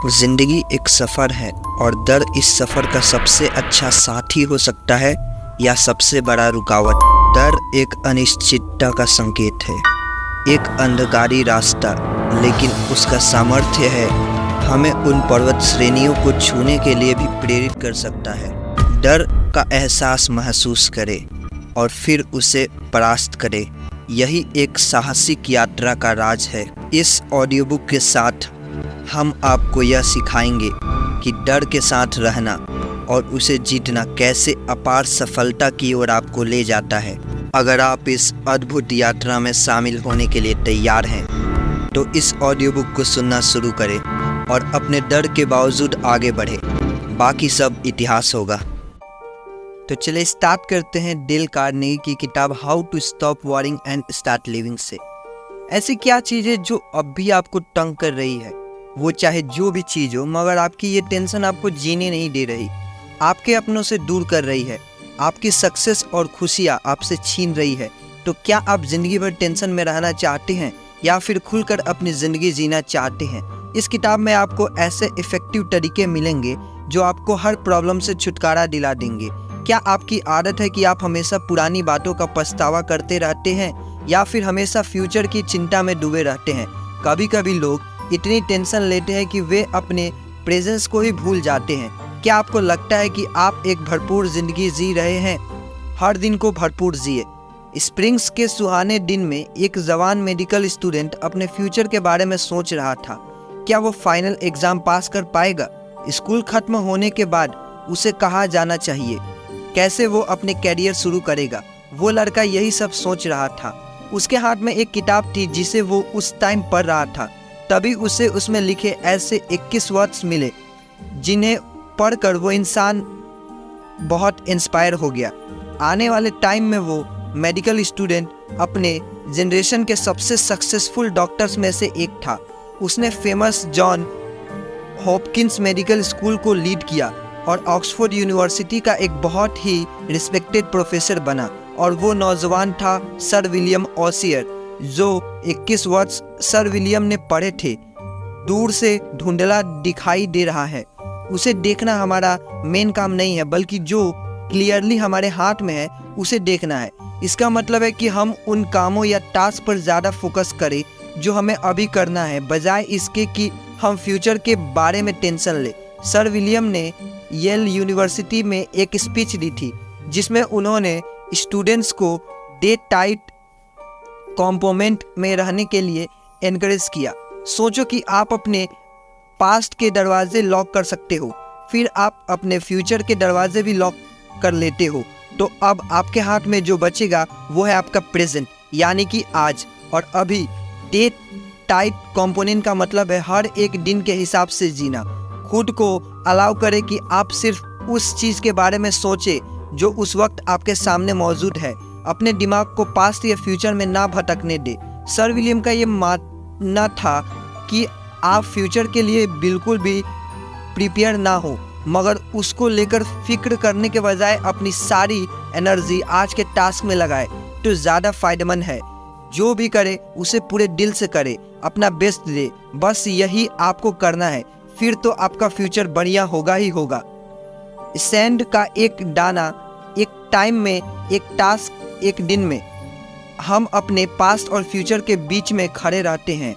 जिंदगी एक सफ़र है और डर इस सफ़र का सबसे अच्छा साथी हो सकता है या सबसे बड़ा रुकावट। डर एक अनिश्चितता का संकेत है, एक अंधकारी रास्ता, लेकिन उसका सामर्थ्य है हमें उन पर्वत श्रेणियों को छूने के लिए भी प्रेरित कर सकता है। डर का एहसास महसूस करें और फिर उसे परास्त करें, यही एक साहसिक यात्रा का राज है। इस ऑडियो बुक के साथ हम आपको यह सिखाएंगे कि डर के साथ रहना और उसे जीतना कैसे अपार सफलता की ओर आपको ले जाता है। अगर आप इस अद्भुत यात्रा में शामिल होने के लिए तैयार हैं तो इस ऑडियो बुक को सुनना शुरू करें और अपने डर के बावजूद आगे बढ़ें। बाकी सब इतिहास होगा। तो चलिए स्टार्ट करते हैं डेल कार्नेगी की किताब how to stop worrying and start living से। ऐसी क्या चीज़ है जो अब भी आपको तंग कर रही है? वो चाहे जो भी चीज़ हो, मगर आपकी ये टेंशन आपको जीने नहीं दे रही, आपके अपनों से दूर कर रही है, आपकी सक्सेस और खुशियाँ आपसे छीन रही है। तो क्या आप ज़िंदगी भर टेंशन में रहना चाहते हैं या फिर खुलकर अपनी ज़िंदगी जीना चाहते हैं? इस किताब में आपको ऐसे इफ़ेक्टिव तरीके मिलेंगे जो आपको हर प्रॉब्लम से छुटकारा दिला देंगे। क्या आपकी आदत है कि आप हमेशा पुरानी बातों का पछतावा करते रहते हैं या फिर हमेशा फ्यूचर की चिंता में डूबे रहते हैं? कभी कभी लोग इतनी टेंशन लेते हैं कि वे अपने प्रेजेंस को ही भूल जाते हैं। क्या आपको लगता है कि आप एक भरपूर ज़िंदगी जी रहे हैं? हर दिन को भरपूर जिए। स्प्रिंग्स के सुहाने दिन में एक जवान मेडिकल स्टूडेंट अपने फ्यूचर के बारे में सोच रहा था। क्या वो फाइनल एग्ज़ाम पास कर पाएगा? स्कूल खत्म होने के बाद उसे कहाँ जाना चाहिए? कैसे वो अपने कैरियर शुरू करेगा? वो लड़का यही सब सोच रहा था। उसके हाथ में एक किताब थी जिसे वो उस टाइम पढ़ रहा था। तभी उसे उसमें लिखे ऐसे 21 वर्ड्स मिले जिन्हें पढ़कर वो इंसान बहुत इंस्पायर हो गया। आने वाले टाइम में वो मेडिकल स्टूडेंट अपने जनरेशन के सबसे सक्सेसफुल डॉक्टर्स में से एक था। उसने famous John Hopkins medical school को लीड किया और ऑक्सफोर्ड यूनिवर्सिटी का एक बहुत ही रिस्पेक्टेड प्रोफेसर बना। और वो नौजवान था सर विलियम ओसियर, जो 21 वर्ष सर विलियम ने पढ़े थे। दूर से धुंधला दिखाई दे रहा है, उसे देखना हमारा मेन काम नहीं है, बल्कि जो क्लियरली हमारे हाथ में है उसे देखना है। इसका मतलब है कि हम उन कामों या टास्क पर ज़्यादा फोकस करें जो हमें अभी करना है, बजाय इसके कि हम फ्यूचर के बारे में टेंशन लें। सर विलियम ने येल यूनिवर्सिटी में एक स्पीच दी थी जिसमें उन्होंने स्टूडेंट्स को डे टाइट कॉम्पोनेंट में रहने के लिए एनकरेज किया। सोचो कि आप अपने पास्ट के दरवाजे लॉक कर सकते हो, फिर आप अपने फ्यूचर के दरवाजे भी लॉक कर लेते हो। तो अब आपके हाथ में जो बचेगा वो है आपका प्रेजेंट, यानी कि आज और अभी। डे टाइट कॉम्पोनेंट का मतलब है हर एक दिन के हिसाब से जीना। खुद को अलाउ करें कि आप सिर्फ उस चीज़ के बारे में सोचें जो उस वक्त आपके सामने मौजूद है। अपने दिमाग को पास्ट या फ्यूचर में ना भटकने दे। सर विलियम का ये मानना था कि आप फ्यूचर के लिए बिल्कुल भी प्रिपेयर ना हो, मगर उसको लेकर फिक्र करने के बजाय अपनी सारी एनर्जी आज के टास्क में लगाए तो ज़्यादा फायदेमंद है। जो भी करे उसे पूरे दिल से करे, अपना बेस्ट दे, बस यही आपको करना है। फिर तो आपका फ्यूचर बढ़िया होगा ही होगा। सैंड का एक दाना, एक टाइम में, एक टास्क, एक दिन में। हम अपने पास्ट और फ्यूचर के बीच में खड़े रहते हैं।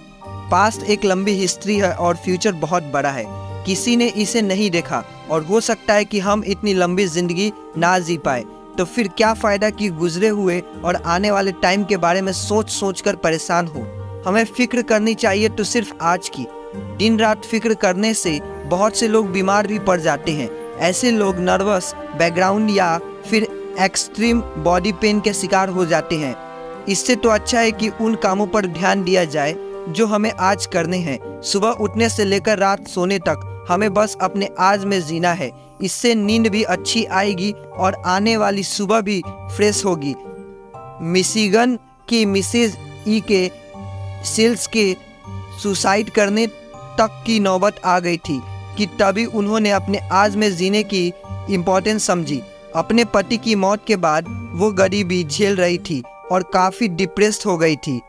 पास्ट एक लंबी हिस्ट्री है और फ्यूचर बहुत बड़ा है। किसी ने इसे नहीं देखा और हो सकता है कि हम इतनी लंबी ज़िंदगी ना जी पाए। तो फिर क्या फ़ायदा कि गुजरे हुए और आने वाले टाइम के बारे में सोच सोच कर परेशान हो। हमें फ़िक्र करनी चाहिए तो सिर्फ आज की। दिन रात फिक्र करने से बहुत से लोग बीमार भी पड़ जाते हैं। ऐसे लोग नर्वस बैकग्राउंड या फिर एक्सट्रीम बॉडी पेन के शिकार हो जाते हैं। इससे तो अच्छा है कि उन कामों पर ध्यान दिया जाए जो हमें आज करने हैं। सुबह उठने से लेकर रात सोने तक हमें बस अपने आज में जीना है। इससे नींद भी अच्छी आएगी और आने वाली सुबह भी फ्रेश होगी। मिशिगन की मिसेज ई के सेल्स के सुसाइड करने तक की नौबत आ गई थी कि तभी उन्होंने अपने आज में जीने की इम्पोर्टेंस समझी। अपने पति की मौत के बाद वो गरीबी झेल रही थी और काफ़ी डिप्रेस्ड हो गई थी।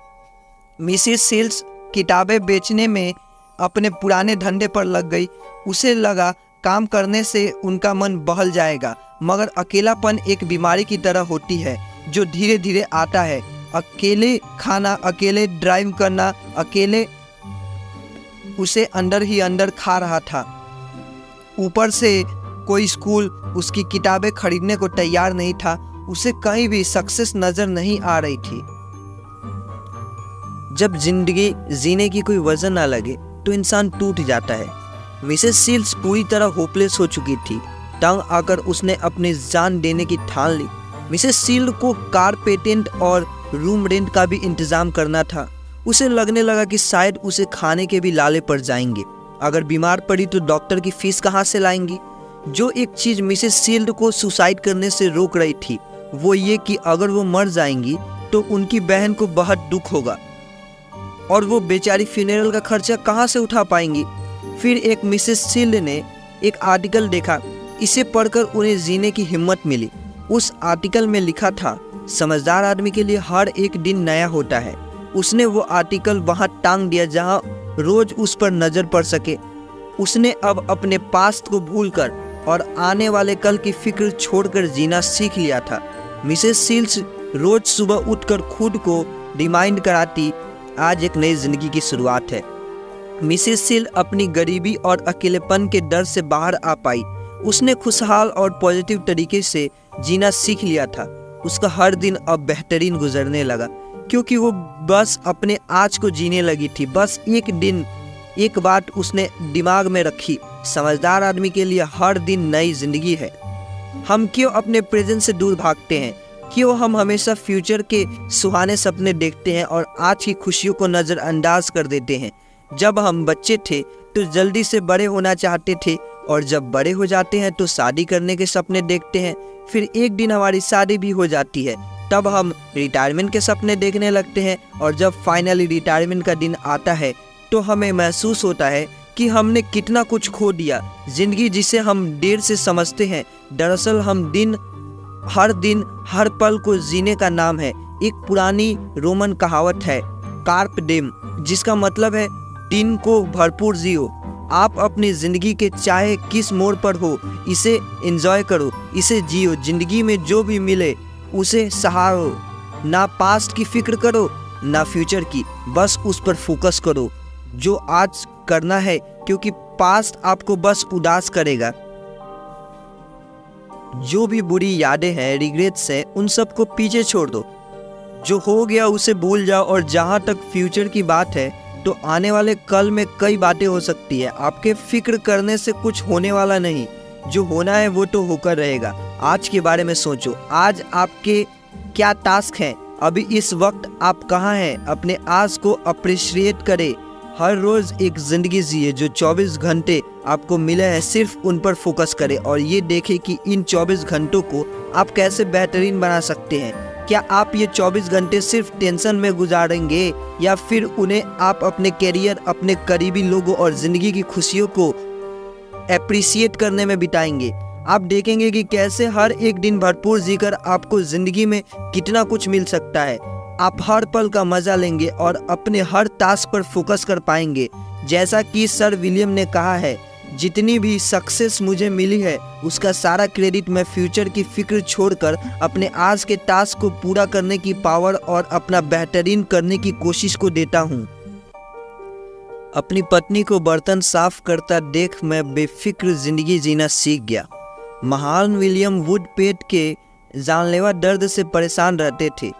मिसेस सेल्स किताबें बेचने में अपने पुराने धंधे पर लग गई। उसे लगा काम करने से उनका मन बहल जाएगा, मगर अकेलापन एक बीमारी की तरह होती है जो धीरे धीरे आता है। अकेले खाना, अकेले ड्राइव करना, अकेले उसे अंदर ही अंदर खा रहा था। ऊपर से कोई स्कूल उसकी किताबें खरीदने को तैयार नहीं था। उसे कहीं भी सक्सेस नजर नहीं आ रही थी। जब जिंदगी जीने की कोई वजह ना लगे तो इंसान टूट जाता है। मिसेस सील्स पूरी तरह होपलेस हो चुकी थी। तंग आकर उसने अपनी जान देने की ठान ली। मिसेस सील को कार पेटेंट और रूम रेंट का भी इंतजाम करना था। उसे लगने लगा कि शायद उसे खाने के भी लाले पड़ जाएंगे। अगर बीमार पड़ी तो डॉक्टर की फीस कहाँ से लाएंगी। जो एक चीज मिसेस सील्ड को सुसाइड करने से रोक रही थी वो ये कि अगर वो मर जाएंगी तो उनकी बहन को बहुत दुख होगा और वो बेचारी फ्यूनरल का खर्चा कहाँ से उठा पाएंगी। फिर एक मिसेस सील्ड ने एक आर्टिकल देखा। इसे पढ़कर उन्हें जीने की हिम्मत मिली। उस आर्टिकल में लिखा था, समझदार आदमी के लिए हर एक दिन नया होता है। उसने वो आर्टिकल वहां टांग दिया जहां रोज उस पर नजर पड़ सके। उसने अब अपने पास्ट को भूलकर और आने वाले कल की फिक्र छोड़कर जीना सीख लिया था। मिसेस सील्स रोज सुबह उठकर खुद को रिमाइंड कराती, आज एक नई जिंदगी की शुरुआत है। मिसेस सील अपनी गरीबी और अकेलेपन के डर से बाहर आ पाई। उसने खुशहाल और पॉजिटिव तरीके से जीना सीख लिया था। उसका हर दिन अब बेहतरीन गुजरने लगा क्योंकि वो बस अपने आज को जीने लगी थी। बस एक दिन एक बात उसने दिमाग में रखी, समझदार आदमी के लिए हर दिन नई जिंदगी है। हम क्यों अपने प्रेजेंट से दूर भागते हैं? क्यों हम हमेशा फ्यूचर के सुहाने सपने देखते हैं और आज की खुशियों को नज़रअंदाज कर देते हैं? जब हम बच्चे थे तो जल्दी से बड़े होना चाहते थे और जब बड़े हो जाते हैं तो शादी करने के सपने देखते हैं। फिर एक दिन हमारी शादी भी हो जाती है, तब हम रिटायरमेंट के सपने देखने लगते हैं और जब फाइनली रिटायरमेंट का दिन आता है तो हमें महसूस होता है कि हमने कितना कुछ खो दिया। जिंदगी जिसे हम देर से समझते हैं, दरअसल हम दिन हर पल को जीने का नाम है। एक पुरानी रोमन कहावत है, कार्प डेम, जिसका मतलब है दिन को भरपूर जियो। आप अपनी ज़िंदगी के चाहे किस मोड़ पर हो, इसे एंजॉय करो, इसे जियो। ज़िंदगी में जो भी मिले उसे सहारो। ना पास्ट की फिक्र करो ना फ्यूचर की, बस उस पर फोकस करो जो आज करना है, क्योंकि पास्ट आपको बस उदास करेगा। जो भी बुरी यादें हैं, रिग्रेट्स हैं, उन सबको पीछे छोड़ दो। जो हो गया उसे भूल जाओ। और जहाँ तक फ्यूचर की बात है तो आने वाले कल में कई बातें हो सकती है। आपके फिक्र करने से कुछ होने वाला नहीं। जो होना है वो तो होकर रहेगा। आज के बारे में सोचो, आज आपके क्या टास्क हैं, अभी इस वक्त आप कहाँ हैं। अपने आज को अप्रिशिएट करें। हर रोज़ एक ज़िंदगी जिए। जो 24 घंटे आपको मिले हैं सिर्फ उन पर फोकस करें और ये देखें कि इन 24 घंटों को आप कैसे बेहतरीन बना सकते हैं। क्या आप ये 24 घंटे सिर्फ टेंशन में गुजारेंगे या फिर उन्हें आप अपने कैरियर, अपने करीबी लोगों और ज़िंदगी की खुशियों को एप्रिसिएट करने में बिताएंगे। आप देखेंगे कि कैसे हर एक दिन भरपूर जीकर आपको ज़िंदगी में कितना कुछ मिल सकता है। आप हर पल का मज़ा लेंगे और अपने हर टास्क पर फोकस कर पाएंगे। जैसा कि सर विलियम ने कहा है, जितनी भी सक्सेस मुझे मिली है उसका सारा क्रेडिट मैं फ्यूचर की फिक्र छोड़कर अपने आज के टास्क को पूरा करने की पावर और अपना बेहतरीन करने की कोशिश को देता हूँ। अपनी पत्नी को बर्तन साफ करता देख मैं बेफिक्र जिंदगी जीना सीख गया। महान विलियम वुड पेट के जानलेवा दर्द से परेशान रहते थे।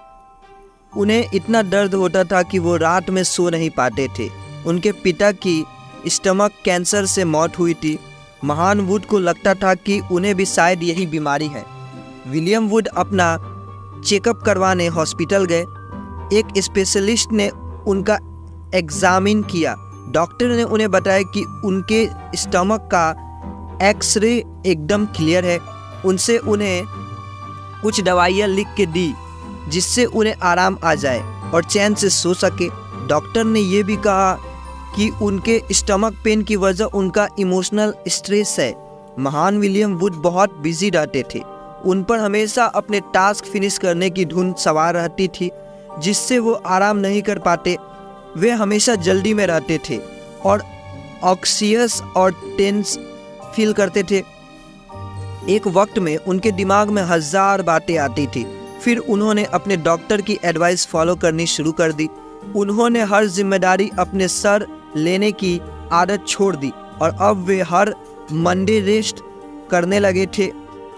उन्हें इतना दर्द होता था कि वो रात में सो नहीं पाते थे। उनके पिता की स्टमक कैंसर से मौत हुई थी। महान वुड को लगता था कि उन्हें भी शायद यही बीमारी है। विलियम वुड अपना चेकअप करवाने हॉस्पिटल गए। एक स्पेशलिस्ट ने उनका एग्जामिन किया। डॉक्टर ने उन्हें बताया कि उनके स्टमक का एक्सरे एकदम क्लियर है। उनसे उन्हें कुछ दवाइयाँ लिख के दी जिससे उन्हें आराम आ जाए और चैन से सो सके। डॉक्टर ने यह भी कहा कि उनके स्टमक पेन की वजह उनका इमोशनल स्ट्रेस है। महान विलियम वुड बहुत बिजी रहते थे। उन पर हमेशा अपने टास्क फिनिश करने की धुन सवार रहती थी जिससे वो आराम नहीं कर पाते। वे हमेशा जल्दी में रहते थे और ऑक्सियस और टेंस फील करते थे। एक वक्त में उनके दिमाग में 1000 बातें आती थी। फिर उन्होंने अपने डॉक्टर की एडवाइस फॉलो करनी शुरू कर दी। उन्होंने हर जिम्मेदारी अपने सर लेने की आदत छोड़ दी और अब वे हर मंडे रेस्ट करने लगे थे।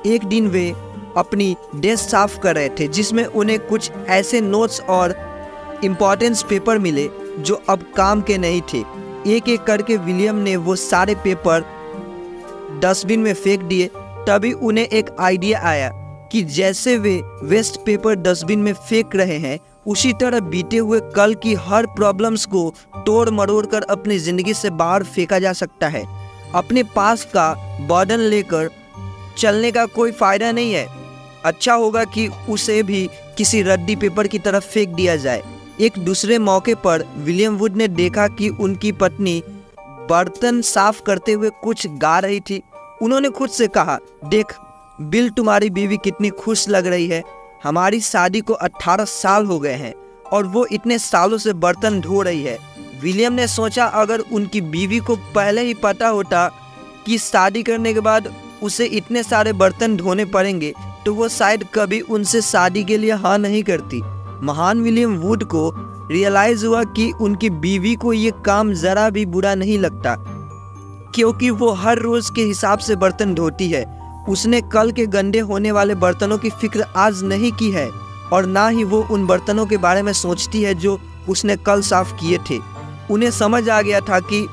एक दिन वे अपनी डेस्क साफ कर रहे थे जिसमें उन्हें कुछ ऐसे नोट्स और इम्पोर्टेंस पेपर मिले जो अब काम के नहीं थे। एक एक करके विलियम ने वो सारे पेपर डस्टबिन में फेंक दिए। तभी उन्हें एक आइडिया आया कि जैसे वे वेस्ट पेपर डस्टबिन में फेंक रहे हैं, उसी तरह बीते हुए कल की हर प्रॉब्लम्स को तोड़ मरोड़ कर अपनी ज़िंदगी से बाहर फेंका जा सकता है। अपने पास का बर्डन लेकर चलने का कोई फ़ायदा नहीं है। अच्छा होगा कि उसे भी किसी रद्दी पेपर की तरफ फेंक दिया जाए। एक दूसरे मौके पर विलियम वुड ने देखा कि उनकी पत्नी बर्तन साफ करते हुए कुछ गा रही थी। उन्होंने खुद से कहा, देख बिल, तुम्हारी बीवी कितनी खुश लग रही है। हमारी शादी को 18 साल हो गए हैं और वो इतने सालों से बर्तन धो रही है। विलियम ने सोचा, अगर उनकी बीवी को पहले ही पता होता कि शादी करने के बाद उसे इतने सारे बर्तन धोने पड़ेंगे तो वो शायद कभी उनसे शादी के लिए हाँ नहीं करती। महान विलियम वुड को रियलाइज़ हुआ कि उनकी बीवी को ये काम ज़रा भी बुरा नहीं लगता, क्योंकि वो हर रोज़ के हिसाब से बर्तन धोती है। उसने कल के गंदे होने वाले बर्तनों की फिक्र आज नहीं की है और ना ही वो उन बर्तनों के बारे में सोचती है जो उसने कल साफ किए थे। उन्हें समझ आ गया था कि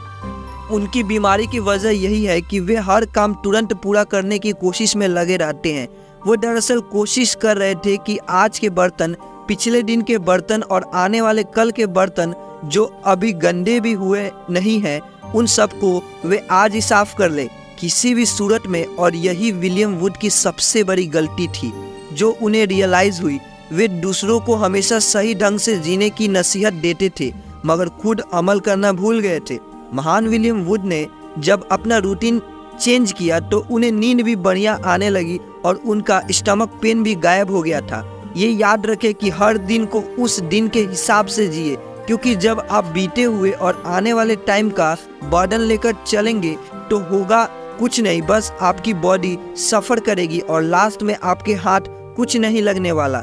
उनकी बीमारी की वजह यही है कि वे हर काम तुरंत पूरा करने की कोशिश में लगे रहते हैं। वो दरअसल कोशिश कर रहे थे कि आज के बर्तन, पिछले दिन के बर्तन और आने वाले कल के बर्तन जो अभी गंदे भी हुए नहीं हैं, उन सबको वे आज ही साफ कर ले, किसी भी सूरत में। और यही विलियम वुड की सबसे बड़ी गलती थी जो उन्हें रियलाइज़ हुई। वे दूसरों को हमेशा सही ढंग से जीने की नसीहत देते थे मगर खुद अमल करना भूल गए थे। महान विलियम वुड ने जब अपना रूटीन चेंज किया तो उन्हें नींद भी बढ़िया आने लगी और उनका स्टमक पेन भी गायब हो गया था। ये याद रखें कि हर दिन को उस दिन के हिसाब से जिए, क्योंकि जब आप बीते हुए और आने वाले टाइम का बर्डन लेकर चलेंगे तो होगा कुछ नहीं, बस आपकी बॉडी सफ़र करेगी और लास्ट में आपके हाथ कुछ नहीं लगने वाला।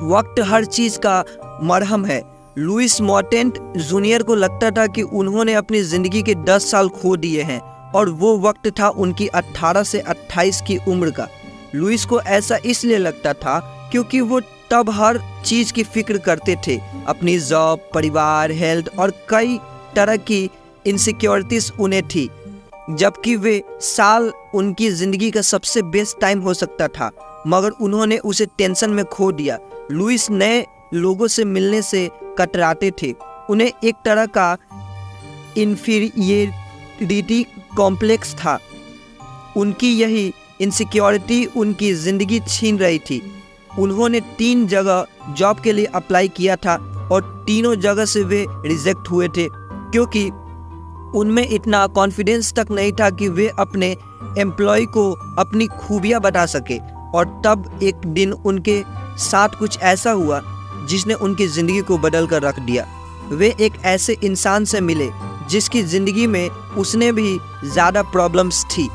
वक्त हर चीज़ का मरहम है। लुइस मॉन्टेट जूनियर को लगता था कि उन्होंने अपनी ज़िंदगी के 10 साल खो दिए हैं और वो वक्त था उनकी 18 से 28 की उम्र का। लुइस को ऐसा इसलिए लगता था क्योंकि वो तब हर चीज़ की फिक्र करते थे, अपनी जॉब, परिवार, हेल्थ और कई तरह की इनसिक्योरिटीज़ उन्हें थी, जबकि वे साल उनकी ज़िंदगी का सबसे बेस्ट टाइम हो सकता था, मगर उन्होंने उसे टेंशन में खो दिया। लुइस नए लोगों से मिलने से कतराते थे। उन्हें एक तरह का इन्फीरियरिटी कॉम्प्लेक्स था। उनकी यही इनसिक्योरिटी उनकी ज़िंदगी छीन रही थी। उन्होंने 3 जगह जॉब के लिए अप्लाई किया था और तीनों जगह से वे रिजेक्ट हुए थे, क्योंकि उनमें इतना कॉन्फिडेंस तक नहीं था कि वे अपने एम्प्लॉय को अपनी खूबियां बता सके। और तब एक दिन उनके साथ कुछ ऐसा हुआ जिसने उनकी ज़िंदगी को बदल कर रख दिया। वे एक ऐसे इंसान से मिले जिसकी ज़िंदगी में उसने भी ज़्यादा प्रॉब्लम्स थी,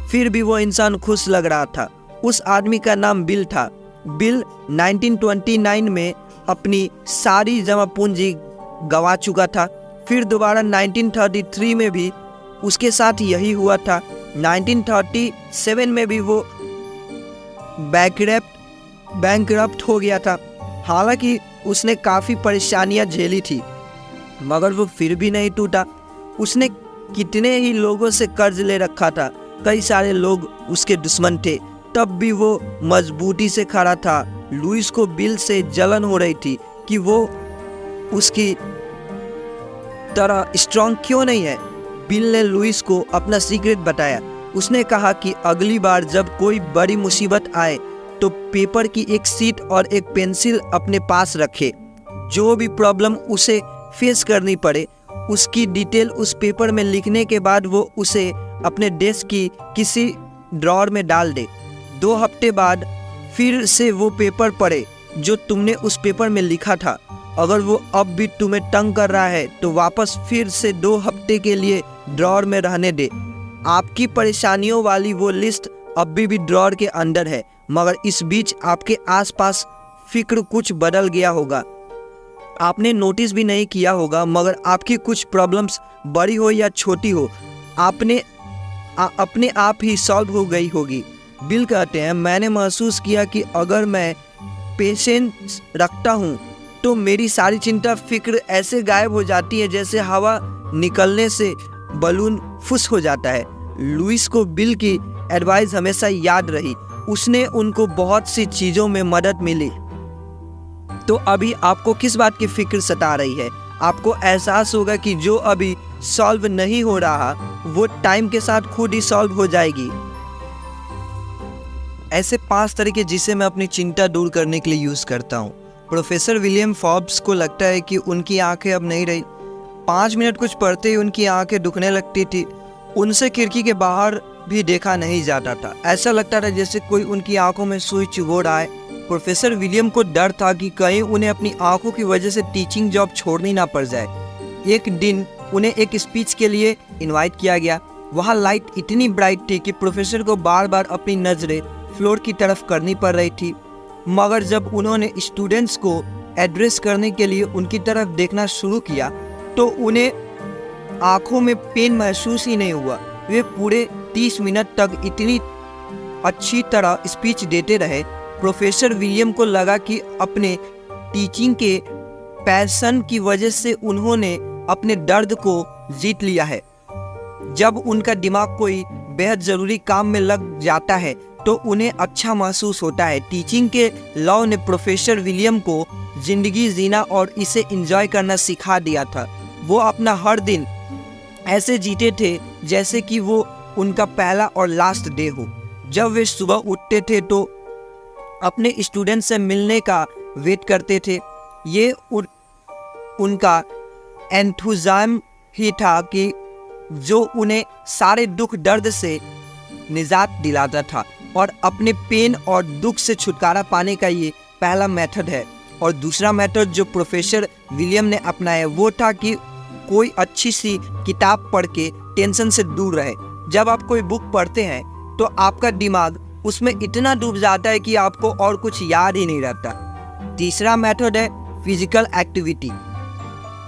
फिर भी वो इंसान खुश लग रहा था। उस आदमी का नाम बिल था। बिल 1929 में अपनी सारी जमा पूंजी गंवा चुका था। फिर दोबारा 1933 में भी उसके साथ यही हुआ था। 1937 में भी वो बैंकरप्ट हो गया था। हालांकि उसने काफ़ी परेशानियां झेली थी, मगर वो फिर भी नहीं टूटा। उसने कितने ही लोगों से कर्ज ले रखा था, कई सारे लोग उसके दुश्मन थे, तब भी वो मजबूती से खड़ा था। लुइस को बिल से जलन हो रही थी कि वो उसकी तरह स्ट्रांग क्यों नहीं है। बिल ने लुइस को अपना सीक्रेट बताया। उसने कहा कि अगली बार जब कोई बड़ी मुसीबत आए तो पेपर की एक शीट और एक पेंसिल अपने पास रखे। जो भी प्रॉब्लम उसे फेस करनी पड़े, उसकी डिटेल उस पेपर में लिखने के बाद वो उसे अपने डेस्क की किसी ड्रॉअर में डाल दे। 2 हफ्ते बाद फिर से वो पेपर पढ़े जो तुमने उस पेपर में लिखा था अगर वो अब भी तुम्हें तंग कर रहा है तो वापस फिर से 2 हफ्ते के लिए ड्रॉअर में रहने दे। आपकी परेशानियों वाली वो लिस्ट अभी भी ड्रॉअर के अंदर है, मगर इस बीच आपके आसपास फिक्र कुछ बदल गया होगा। आपने नोटिस भी नहीं किया होगा, मगर आपकी कुछ प्रॉब्लम्स बड़ी हो या छोटी हो अपने आप ही सॉल्व हो गई होगी। बिल कहते हैं, मैंने महसूस किया कि अगर मैं पेशेंस रखता हूँ तो मेरी सारी चिंता फिक्र ऐसे गायब हो जाती है जैसे हवा निकलने से बलून फुस हो जाता है। लुइस को बिल की एडवाइस हमेशा याद रही। उसने उनको बहुत सी चीज़ों में मदद मिली। तो अभी आपको किस बात की फिक्र सता रही है? आपको एहसास होगा कि जो अभी सॉल्व नहीं हो रहा वो टाइम के साथ खुद ही सॉल्व हो जाएगी। ऐसे 5 तरीके जिसे मैं अपनी चिंता दूर करने के लिए यूज़ करता हूँ। प्रोफेसर विलियम फॉर्ब्स को लगता है कि उनकी आंखें अब नहीं रही। 5 मिनट कुछ पढ़ते ही उनकी आंखें दुखने लगती थी। उनसे खिड़की के बाहर भी देखा नहीं जाता था। ऐसा लगता था जैसे कोई उनकी आंखों में सुई चुभो रहा है। प्रोफेसर विलियम को डर था कि कहीं उन्हें अपनी आंखों की वजह से टीचिंग जॉब छोड़नी ना पड़ जाए। एक दिन उन्हें एक स्पीच के लिए इनवाइट किया गया। वहाँ लाइट इतनी ब्राइट थी कि प्रोफेसर को बार बार अपनी नज़रें फ्लोर की तरफ करनी पड़ रही थी। मगर जब उन्होंने स्टूडेंट्स को एड्रेस करने के लिए उनकी तरफ देखना शुरू किया तो उन्हें आंखों में पेन महसूस ही नहीं हुआ। वे पूरे 30 मिनट तक इतनी अच्छी तरह स्पीच देते रहे। प्रोफेसर विलियम को लगा कि अपने टीचिंग के पैशन की वजह से उन्होंने अपने दर्द को जीत लिया है। जब उनका दिमाग कोई बेहद ज़रूरी काम में लग जाता है तो उन्हें अच्छा महसूस होता है। टीचिंग के लॉ ने प्रोफेसर विलियम को ज़िंदगी जीना और इसे एंजॉय करना सिखा दिया था। वो अपना हर दिन ऐसे जीते थे जैसे कि वो उनका पहला और लास्ट डे हो। जब वे सुबह उठते थे तो अपने स्टूडेंट से मिलने का वेट करते थे। ये उनका एंथुज़ियाज्म ही था कि जो उन्हें सारे दुख दर्द से निजात दिलाता था, और अपने पेन और दुख से छुटकारा पाने का ये पहला मेथड है। और दूसरा मेथड जो प्रोफेसर विलियम ने अपनाया वो था कि कोई अच्छी सी किताब पढ़ के टेंशन से दूर रहे। जब आप कोई बुक पढ़ते हैं तो आपका दिमाग उसमें इतना डूब जाता है कि आपको और कुछ याद ही नहीं रहता। तीसरा मेथड है फिजिकल एक्टिविटी।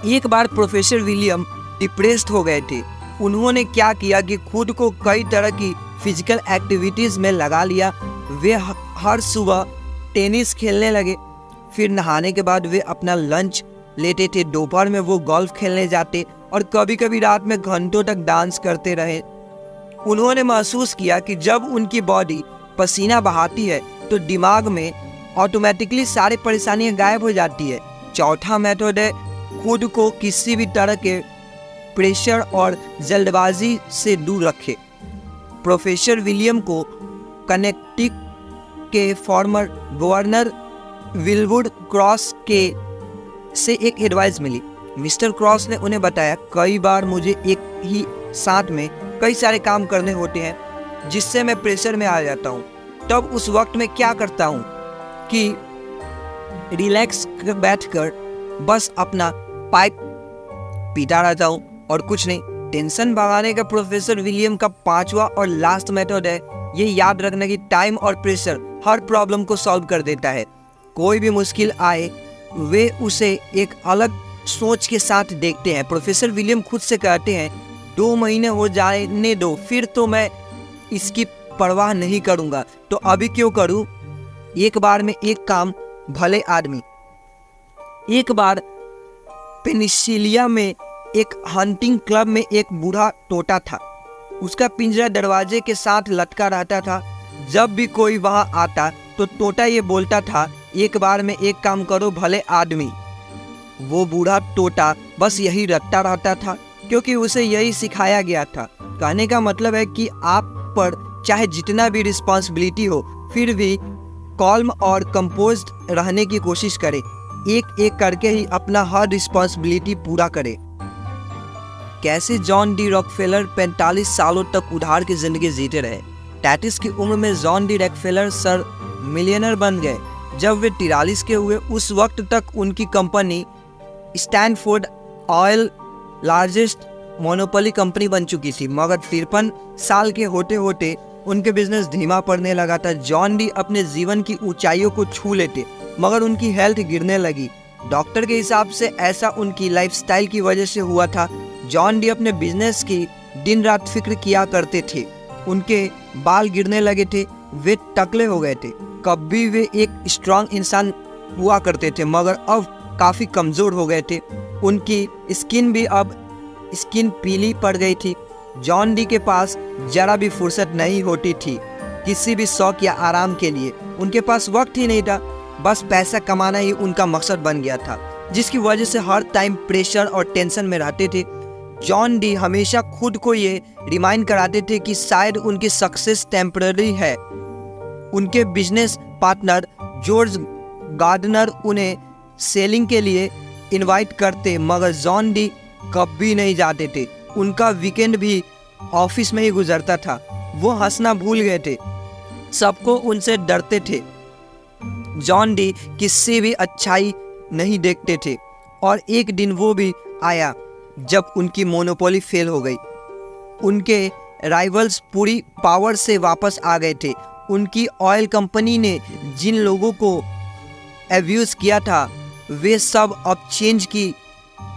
एक बार प्रोफेसर विलियम डिप्रेस्ड हो गए थे। उन्होंने क्या किया कि खुद को कई तरह की फिजिकल एक्टिविटीज़ में लगा लिया। वे हर सुबह टेनिस खेलने लगे, फिर नहाने के बाद वे अपना लंच लेते थे। दोपहर में वो गोल्फ खेलने जाते और कभी कभी रात में घंटों तक डांस करते रहे। उन्होंने महसूस किया कि जब उनकी बॉडी पसीना बहाती है तो दिमाग में ऑटोमेटिकली सारी परेशानियां गायब हो जाती है। चौथा मेथड है खुद को किसी भी तरह के प्रेशर और जल्दबाजी से दूर रखें। प्रोफेसर विलियम को कनेक्टिकट के फॉर्मर गवर्नर विलवुड क्रॉस से एक एडवाइस मिली। मिस्टर क्रॉस ने उन्हें बताया, कई बार मुझे एक ही साथ में कई सारे काम करने होते हैं जिससे मैं प्रेशर में आ जाता हूँ। तब उस वक्त मैं क्या करता हूँ कि रिलैक्स बैठकर बस अपना पाइप पीता रहता हूँ और कुछ नहीं। टेंशन भगाने का प्रोफेसर विलियम का 5वां और लास्ट मेथड है ये याद रखना कि टाइम और प्रेशर हर प्रॉब्लम को सॉल्व कर देता है। कोई भी मुश्किल आए वे उसे एक अलग सोच के साथ देखते हैं। प्रोफेसर विलियम खुद से कहते हैं, 2 महीने हो जाने दो, फिर तो मैं इसकी परवाह नहीं करूँगा, तो अभी क्यों करूँ। एक बार में एक काम भले आदमी। एक बार पेनिसिलिया में एक हंटिंग क्लब में एक बूढ़ा तोता था। उसका पिंजरा दरवाजे के साथ लटका रहता था। जब भी कोई वहां आता तो तोता ये बोलता था, एक बार में एक काम करो भले आदमी। वो बूढ़ा तोता बस यही रटता रहता था क्योंकि उसे यही सिखाया गया था। कहने का मतलब है कि आप पर चाहे जितना भी रिस्पॉन्सिबिलिटी हो फिर भी कॉल्म और कंपोज्ड रहने की कोशिश करें। एक एक करके ही अपना हर रिस्पॉन्सिबिलिटी पूरा करें। कैसे जॉन डी रॉकफेलर 45 सालों तक उधार की जिंदगी जीते रहे। 33 की उम्र में John D Rockefeller sir millionaire बन गए। जब वे 43 के हुए उस वक्त तक उनकी company Stanford oil largest monopoly company बन चुकी थी, मगर 53 साल के होते होते उनके बिजनेस धीमा पड़ने लगा था। जॉन डी अपने जीवन की ऊंचाइयों को छू लेते, मगर उनकी हेल्थ गिरने लगी। डॉक्टर के हिसाब से ऐसा उनकी लाइफस्टाइल की वजह से हुआ था। जॉन डी अपने बिजनेस की दिन रात फिक्र किया करते थे। उनके बाल गिरने लगे थे, वे टकले हो गए थे। कभी वे एक स्ट्रांग इंसान हुआ करते थे, मगर अब काफ़ी कमज़ोर हो गए थे। उनकी स्किन पीली पड़ गई थी। जॉन डी के पास जरा भी फुर्सत नहीं होती थी किसी भी शौक या आराम के लिए। उनके पास वक्त ही नहीं था, बस पैसा कमाना ही उनका मकसद बन गया था, जिसकी वजह से हर टाइम प्रेशर और टेंशन में रहते थे। जॉन डी हमेशा खुद को ये रिमाइंड कराते थे कि शायद उनकी सक्सेस टेम्पररी है। उनके बिजनेस पार्टनर जॉर्ज गार्डनर उन्हें सेलिंग के लिए इनवाइट करते, मगर जॉन डी कभी नहीं जाते थे। उनका वीकेंड भी ऑफिस में ही गुजरता था। वो हंसना भूल गए थे, सबको उनसे डरते थे। जॉन डी किसी भी अच्छाई नहीं देखते थे, और एक दिन वो भी आया जब उनकी मोनोपोली फेल हो गई। उनके राइवल्स पूरी पावर से वापस आ गए थे। उनकी ऑयल कंपनी ने जिन लोगों को एब्यूज़ किया था, वे सब अब चेंज की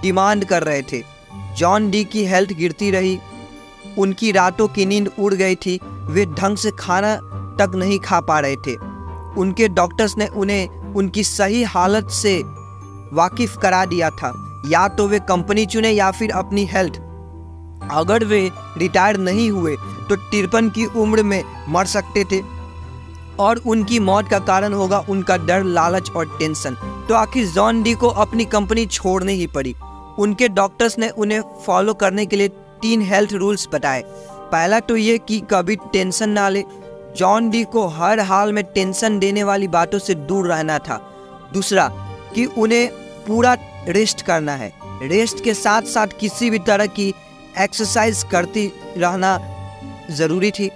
डिमांड कर रहे थे। जॉन डी की हेल्थ गिरती रही, उनकी रातों की नींद उड़ गई थी। वे ढंग से खाना तक नहीं खा पा रहे थे। उनके डॉक्टर्स ने उन्हें उनकी सही हालत से वाकिफ करा दिया था। या तो वे कंपनी चुने या फिर अपनी हेल्थ। अगर वे रिटायर नहीं हुए तो 53 की उम्र में मर सकते थे, और उनकी मौत का कारण होगा उनका डर, लालच और टेंशन। तो आखिर जॉन डी को अपनी कंपनी छोड़नी ही पड़ी। उनके डॉक्टर्स ने उन्हें फॉलो करने के लिए 3 हेल्थ रूल्स बताए। पहला तो ये कि कभी टेंशन ना ले। जॉन डी को हर हाल में टेंशन देने वाली बातों से दूर रहना था। दूसरा कि उन्हें पूरा रेस्ट करना है। रेस्ट के साथ साथ किसी भी तरह की एक्सरसाइज करती रहना ज़रूरी थी।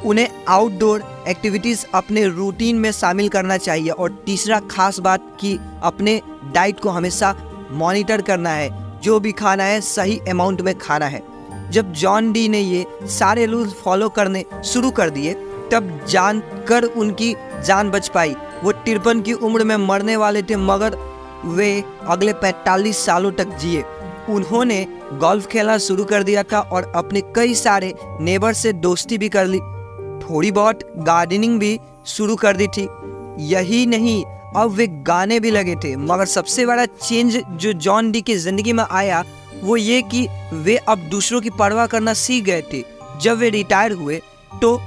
उन्हें आउटडोर एक्टिविटीज़ अपने रूटीन में शामिल करना चाहिए। और तीसरा खास बात कि अपने डाइट को हमेशा मॉनिटर करना है। जो भी खाना है सही अमाउंट में खाना है। जब जॉन डी ने ये सारे रूल्स फॉलो करने शुरू कर दिए, तब जानकर उनकी जान बच पाई। वो 53 की उम्र में मरने वाले थे, मगर वे अगले 45 सालों तक जिए। उन्होंने गोल्फ खेलना शुरू कर दिया था और अपने कई सारे नेबर से दोस्ती भी कर ली। थोड़ी बहुत गार्डनिंग भी शुरू कर दी थी। यही नहीं, अब वे गाने भी लगे थे। मगर सबसे बड़ा चेंज जो जॉन डी की ज़िंदगी में आया वो ये कि वे अब दूसरों की परवाह करना सीख गए थे। जब वे रिटायर हुए तो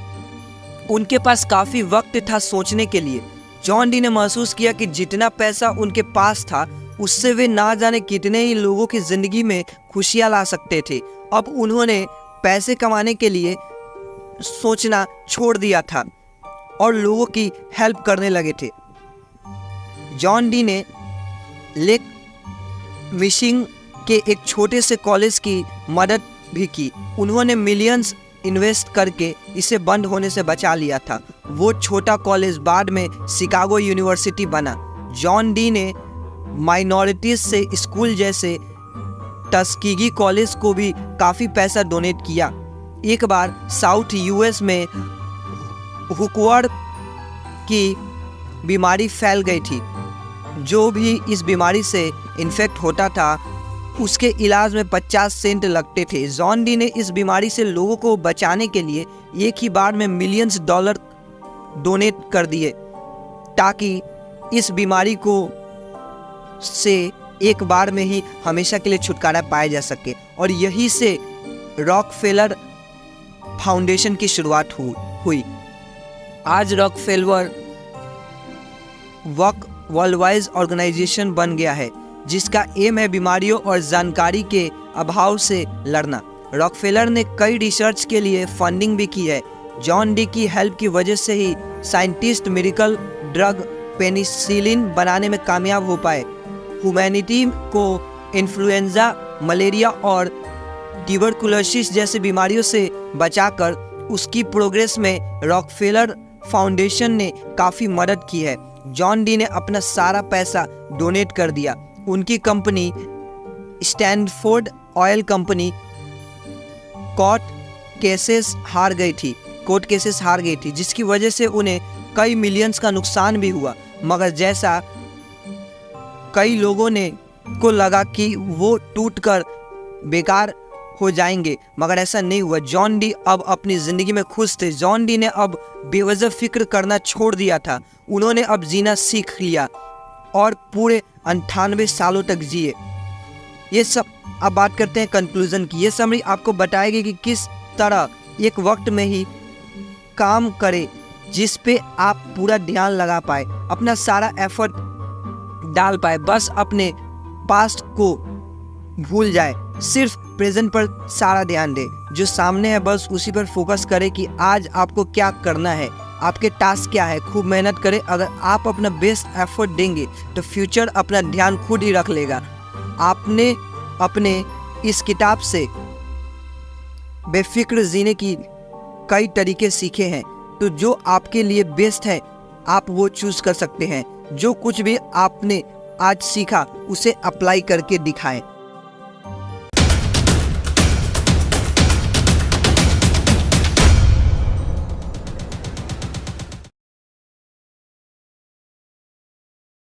उनके पास काफ़ी वक्त था सोचने के लिए। जॉन डी ने महसूस किया कि जितना पैसा उनके पास था उससे वे ना जाने कितने ही लोगों की ज़िंदगी में खुशियाँ ला सकते थे। अब उन्होंने पैसे कमाने के लिए सोचना छोड़ दिया था और लोगों की हेल्प करने लगे थे। जॉन डी ने लेक मिशिगन के एक छोटे से कॉलेज की मदद भी की। उन्होंने मिलियंस इन्वेस्ट करके इसे बंद होने से बचा लिया था। वो छोटा कॉलेज बाद में शिकागो यूनिवर्सिटी बना। जॉन डी ने माइनॉरिटीज से स्कूल जैसे टस्कीगी कॉलेज को भी काफ़ी पैसा डोनेट किया। एक बार साउथ यूएस में हुकवर्ड की बीमारी फैल गई थी। जो भी इस बीमारी से इन्फेक्ट होता था उसके इलाज में 50 सेंट लगते थे। जॉन डी ने इस बीमारी से लोगों को बचाने के लिए एक ही बार में मिलियंस डॉलर डोनेट कर दिए ताकि इस बीमारी को से एक बार में ही हमेशा के लिए छुटकारा पाया जा सके। और यही से रॉकफेलर फाउंडेशन की शुरुआत हुई। आज रॉकफेलर वर्ल्ड वाइड ऑर्गेनाइजेशन बन गया है जिसका एम है बीमारियों और जानकारी के अभाव से लड़ना। रॉकफेलर ने कई रिसर्च के लिए फंडिंग भी की है। जॉन डी की हेल्प की वजह से ही साइंटिस्ट मेडिकल ड्रग पेनिसिलिन बनाने में कामयाब हो पाए। ह्यूमैनिटी को इन्फ्लुएंजा, मलेरिया और ट्यूबरकुलोसिस जैसी बीमारियों से बचाकर उसकी प्रोग्रेस में रॉकफेलर फाउंडेशन ने काफ़ी मदद की है। जॉन डी ने अपना सारा पैसा डोनेट कर दिया उनकी company Stanford oil company court cases हार गई थी, जिसकी वजह से उन्हें कई मिलियंस का नुकसान भी हुआ। मगर जैसा कई लोगों ने को लगा कि वो टूटकर बेकार हो जाएंगे, मगर ऐसा नहीं हुआ। जॉन डी अब अपनी ज़िंदगी में खुश थे। जॉन डी ने अब बेवजह फिक्र करना छोड़ दिया था। उन्होंने अब जीना सीख लिया और पूरे 98 सालों तक जिए। ये सब अब बात करते हैं कंक्लूजन की। ये समरी आपको बताएगी कि किस तरह एक वक्त में ही काम करे जिस पे आप पूरा ध्यान लगा पाए, अपना सारा एफर्ट डाल पाए, बस अपने पास्ट को भूल जाए, सिर्फ प्रेजेंट पर सारा ध्यान दे। जो सामने है बस उसी पर फोकस करे कि आज आपको क्या करना है, आपके टास्क क्या है। खूब मेहनत करें। अगर आप अपना बेस्ट एफर्ट देंगे तो फ्यूचर अपना ध्यान खुद ही रख लेगा। आपने अपने इस किताब से बेफिक्र जीने की कई तरीके सीखे हैं, तो जो आपके लिए बेस्ट है आप वो चूज कर सकते हैं। जो कुछ भी आपने आज सीखा उसे अप्लाई करके दिखाएं।